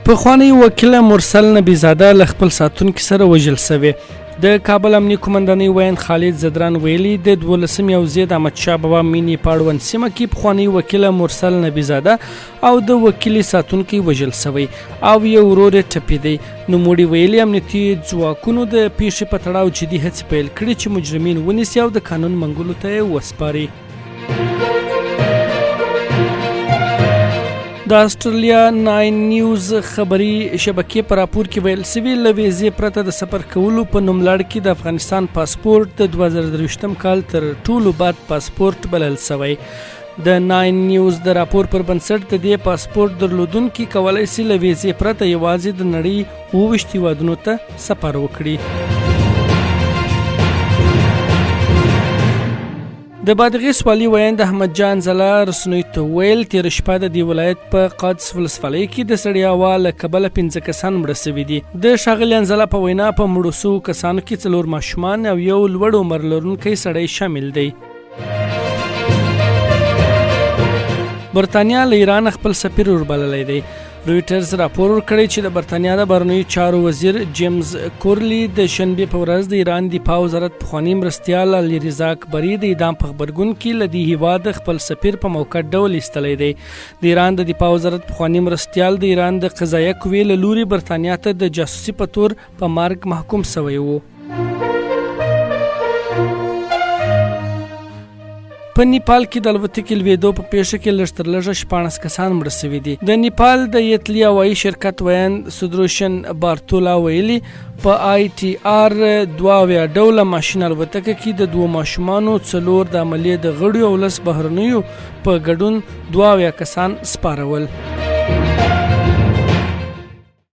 پخوانی وکیل مرسل نبیزاده له خپل ساتونکي سره وژل شوی. د کابل امنیه قومندانۍ ویاند خالد زدران ویلي د 12 یوزې د احمدشاه بابا مینی پاړوند سیمه کې پخوانی وکیل مرسل نبیزاده او د وکیل ساتونکي وژل شوی او یو ورور ټپیدی. نوموړي ویلي امنیتي ځواکونو د پیښې په تړاو جدي هڅې پیل کړي چې مجرمین ونیسي او د قانون منګولو ته یې وسپاري. د استرالیا 9 نیوز خبري شبکې په راپور کې ویل شوي له ویزې پرته د سفر کولو په نوملړ کې د افغانستان پاسپورت د 2023 کال تر ټولو بد پاسپورت بلل شوی. د 9 نیوز د راپور پر بنسټ د دې پاسپورت درلودونکي کولی شي له ویزې پرته یوازې د نړۍ 28 هیوادونو ته سفر وکړي. د بادغیس والي ویاند احمد جان ځلا رسنیو ته ویل تېره شپه د دې ولایت په قادس ولسوالۍ کې د سړي هوا له کبله 15 کسان مړه شوي دي. د ښاغلي انزلا په وینا په مړو شوو کسانو کې 4 ماشومان او یو لوړ عمر لرونکی سړی شامل دی. برطانیا له ایران خپل سفیر وربللی دی. رویټرز راپور ورکړی چې د برطانیا د بهرنیو چارو وزیر جیمز کورلی د شنبې په ورځ د ایران دفاع وزارت پخواني مرستیال علیرضا اکبري د اعدام په غبرګون کې له دې هیواد خپل سفیر په موقت ډول ایستلی دی. د ایران د دفاع وزارت پخواني مرستیال د ایران د قضایه قوې له لوري برطانیا ته د جاسوسي په تور په مرګ محکوم شوی و. په نیپال کې د الوتکې لوېدو په پیښه کې لږ تر لږه 14 کسان مړه شوي دي. د نیپال د یتلی هوایي شرکت ویاند سدروشن بارتولا ویلي په آی ټي آر 2 ډوله ماشین الوتکه کې د 2 ماشومانو 4 د عملیې د غړیو او 10 بهرنیو په ګډون 2 کسان سپارول.